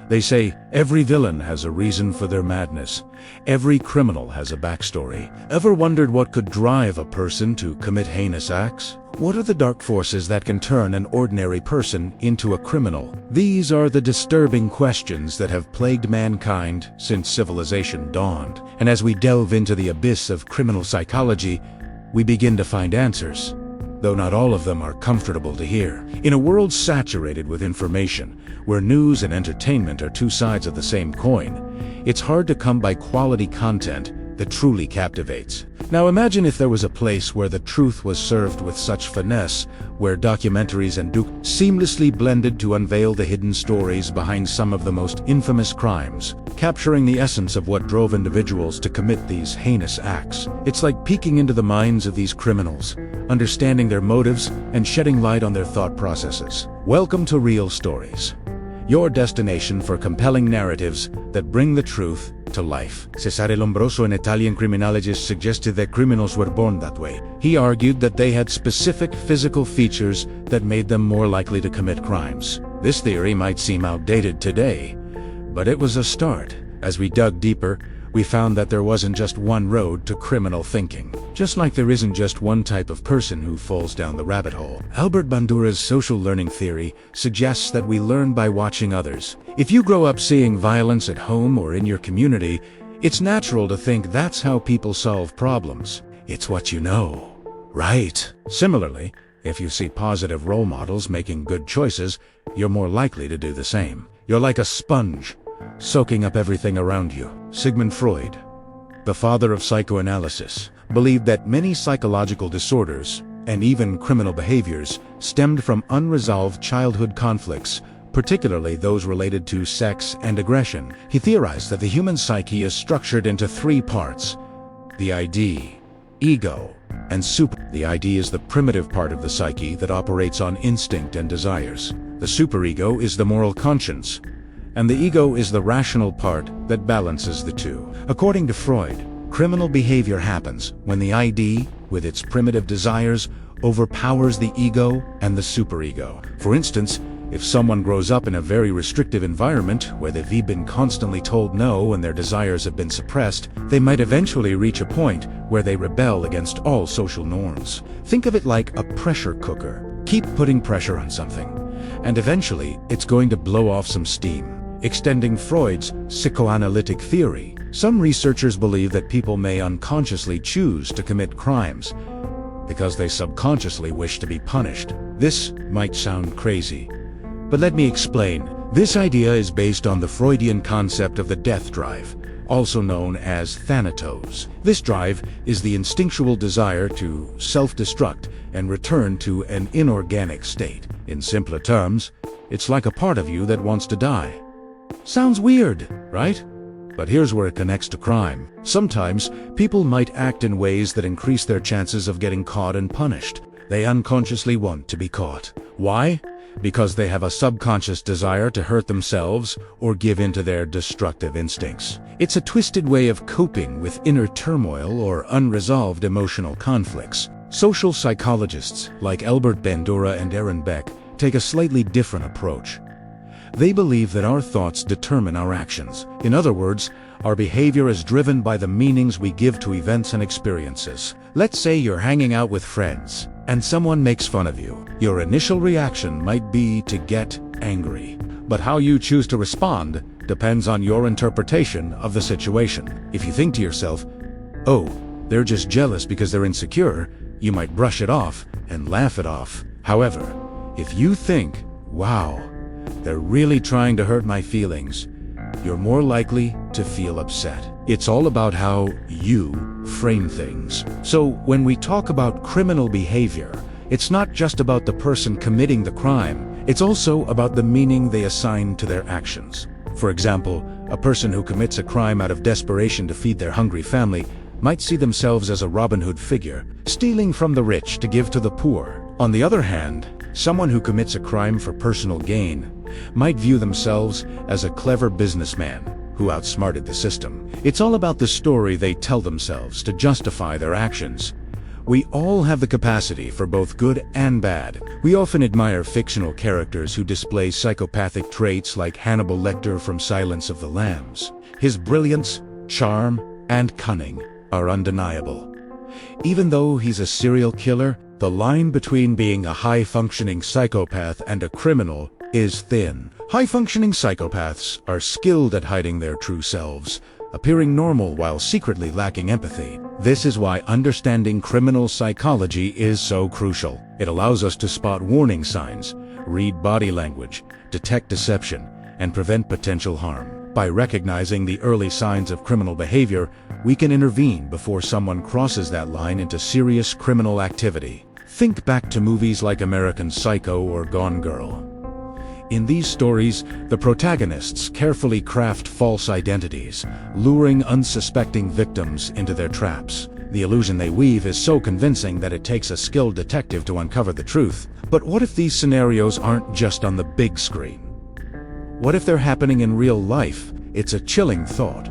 They say every villain has a reason for their madness. Every criminal has a backstory. Ever wondered what could drive a person to commit heinous acts? What are the dark forces that can turn an ordinary person into a criminal? These are the disturbing questions that have plagued mankind since civilization dawned. And as we delve into the abyss of criminal psychology, we begin to find answers, though not all of them are comfortable to hear. In a world saturated with information, where news and entertainment are two sides of the same coin, it's hard to come by quality content that truly captivates. Now imagine if there was a place where the truth was served with such finesse, where documentaries and seamlessly blended to unveil the hidden stories behind some of the most infamous crimes, capturing the essence of what drove individuals to commit these heinous acts. It's like peeking into the minds of these criminals, understanding their motives and shedding light on their thought processes. Welcome to Real Stories, your destination for compelling narratives that bring the truth to life. Cesare Lombroso, an Italian criminologist, suggested that criminals were born that way. He argued that they had specific physical features that made them more likely to commit crimes. This theory might seem outdated today, but it was a start. As we dug deeper, we found that there wasn't just one road to criminal thinking. Just like there isn't just one type of person who falls down the rabbit hole. Albert Bandura's social learning theory suggests that we learn by watching others. If you grow up seeing violence at home or in your community, it's natural to think that's how people solve problems. It's what you know, right? Similarly, if you see positive role models making good choices, you're more likely to do the same. You're like a sponge, soaking up everything around you. Sigmund Freud, the father of psychoanalysis, believed that many psychological disorders, and even criminal behaviors, stemmed from unresolved childhood conflicts, particularly those related to sex and aggression. He theorized that the human psyche is structured into three parts: the ID, ego, and super. The ID is the primitive part of the psyche that operates on instinct and desires. The superego is the moral conscience, and the ego is the rational part that balances the two. According to Freud, criminal behavior happens when the ID, with its primitive desires, overpowers the ego and the superego. For instance, if someone grows up in a very restrictive environment where they've been constantly told no and their desires have been suppressed, they might eventually reach a point where they rebel against all social norms. Think of it like a pressure cooker. Keep putting pressure on something, and eventually it's going to blow off some steam. Extending Freud's psychoanalytic theory, some researchers believe that people may unconsciously choose to commit crimes because they subconsciously wish to be punished. This might sound crazy, but let me explain. This idea is based on the Freudian concept of the death drive, also known as thanatos. This drive is the instinctual desire to self-destruct and return to an inorganic state. In simpler terms, it's like a part of you that wants to die. Sounds weird, right? But here's where it connects to crime. Sometimes, people might act in ways that increase their chances of getting caught and punished. They unconsciously want to be caught. Why? Because they have a subconscious desire to hurt themselves or give in to their destructive instincts. It's a twisted way of coping with inner turmoil or unresolved emotional conflicts. Social psychologists like Albert Bandura and Aaron Beck take a slightly different approach. They believe that our thoughts determine our actions. In other words, our behavior is driven by the meanings we give to events and experiences. Let's say you're hanging out with friends, and someone makes fun of you. Your initial reaction might be to get angry. But how you choose to respond depends on your interpretation of the situation. If you think to yourself, "Oh, they're just jealous because they're insecure," you might brush it off and laugh it off. However, if you think, "Wow, they're really trying to hurt my feelings," you're more likely to feel upset. It's all about how you frame things. So when we talk about criminal behavior, it's not just about the person committing the crime, it's also about the meaning they assign to their actions. For example, a person who commits a crime out of desperation to feed their hungry family might see themselves as a Robin Hood figure, stealing from the rich to give to the poor. On the other hand, someone who commits a crime for personal gain might view themselves as a clever businessman who outsmarted the system. It's all about the story they tell themselves to justify their actions. We all have the capacity for both good and bad. We often admire fictional characters who display psychopathic traits like Hannibal Lecter from Silence of the Lambs. His brilliance, charm, and cunning are undeniable. Even though he's a serial killer, the line between being a high-functioning psychopath and a criminal is thin. High-functioning psychopaths are skilled at hiding their true selves, appearing normal while secretly lacking empathy. This is why understanding criminal psychology is so crucial. It allows us to spot warning signs, read body language, detect deception, and prevent potential harm. By recognizing the early signs of criminal behavior, we can intervene before someone crosses that line into serious criminal activity. Think back to movies like American Psycho or Gone Girl. In these stories, the protagonists carefully craft false identities, luring unsuspecting victims into their traps. The illusion they weave is so convincing that it takes a skilled detective to uncover the truth. But what if these scenarios aren't just on the big screen? What if they're happening in real life? It's a chilling thought,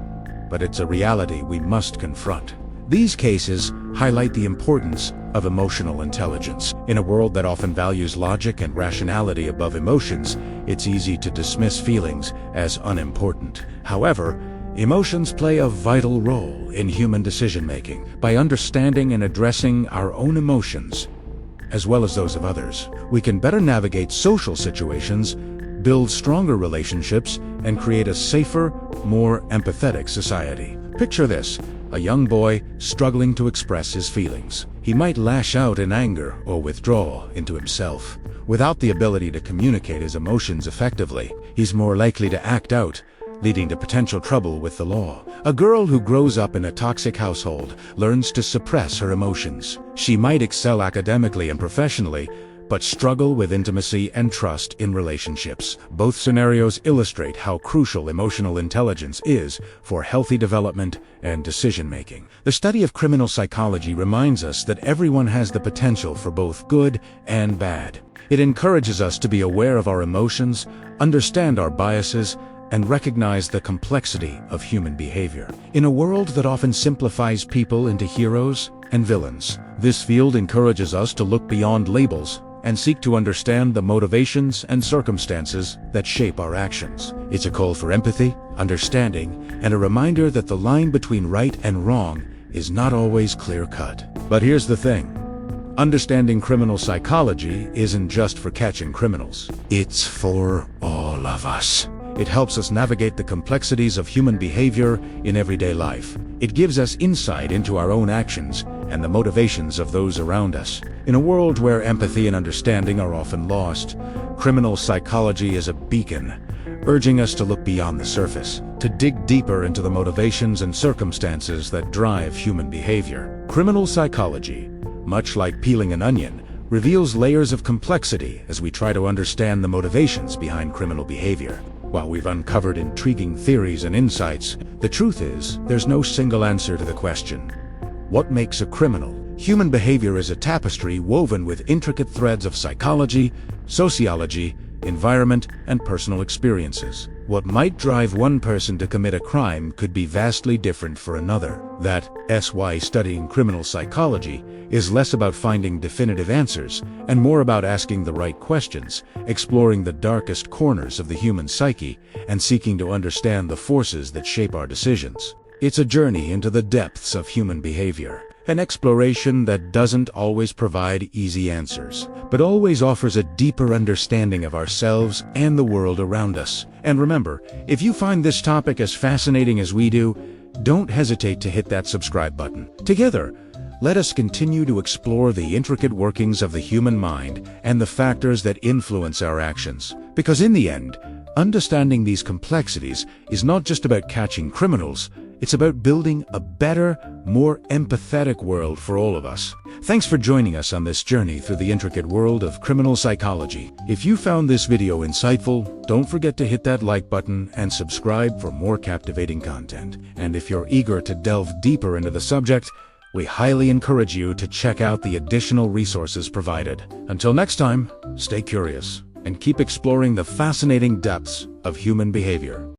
but it's a reality we must confront. These cases highlight the importance of emotional intelligence. In a world that often values logic and rationality above emotions, it's easy to dismiss feelings as unimportant. However, emotions play a vital role in human decision-making. By understanding and addressing our own emotions, as well as those of others, we can better navigate social situations, build stronger relationships, and create a safer, more empathetic society. Picture this: a young boy struggling to express his feelings. He might lash out in anger or withdraw into himself. Without the ability to communicate his emotions effectively, he's more likely to act out, leading to potential trouble with the law. A girl who grows up in a toxic household learns to suppress her emotions. She might excel academically and professionally, but struggle with intimacy and trust in relationships. Both scenarios illustrate how crucial emotional intelligence is for healthy development and decision-making. The study of criminal psychology reminds us that everyone has the potential for both good and bad. It encourages us to be aware of our emotions, understand our biases, and recognize the complexity of human behavior. In a world that often simplifies people into heroes and villains, this field encourages us to look beyond labels and seek to understand the motivations and circumstances that shape our actions. It's a call for empathy, understanding, and a reminder that the line between right and wrong is not always clear-cut. But here's the thing: understanding criminal psychology isn't just for catching criminals. It's for all of us. It helps us navigate the complexities of human behavior in everyday life. It gives us insight into our own actions and the motivations of those around us. In a world where empathy and understanding are often lost, criminal psychology is a beacon, urging us to look beyond the surface, to dig deeper into the motivations and circumstances that drive human behavior. Criminal psychology, much like peeling an onion, reveals layers of complexity as we try to understand the motivations behind criminal behavior. While we've uncovered intriguing theories and insights, the truth is, there's no single answer to the question: what makes a criminal? Human behavior is a tapestry woven with intricate threads of psychology, sociology, environment, and personal experiences. What might drive one person to commit a crime could be vastly different for another. That's why studying criminal psychology is less about finding definitive answers and more about asking the right questions, exploring the darkest corners of the human psyche, and seeking to understand the forces that shape our decisions. It's a journey into the depths of human behavior, an exploration that doesn't always provide easy answers, but always offers a deeper understanding of ourselves and the world around us. And remember, if you find this topic as fascinating as we do, don't hesitate to hit that subscribe button. Together, let us continue to explore the intricate workings of the human mind and the factors that influence our actions. Because in the end, understanding these complexities is not just about catching criminals, it's about building a better, more empathetic world for all of us. Thanks for joining us on this journey through the intricate world of criminal psychology. If you found this video insightful, don't forget to hit that like button and subscribe for more captivating content. And if you're eager to delve deeper into the subject, we highly encourage you to check out the additional resources provided. Until next time, stay curious and keep exploring the fascinating depths of human behavior.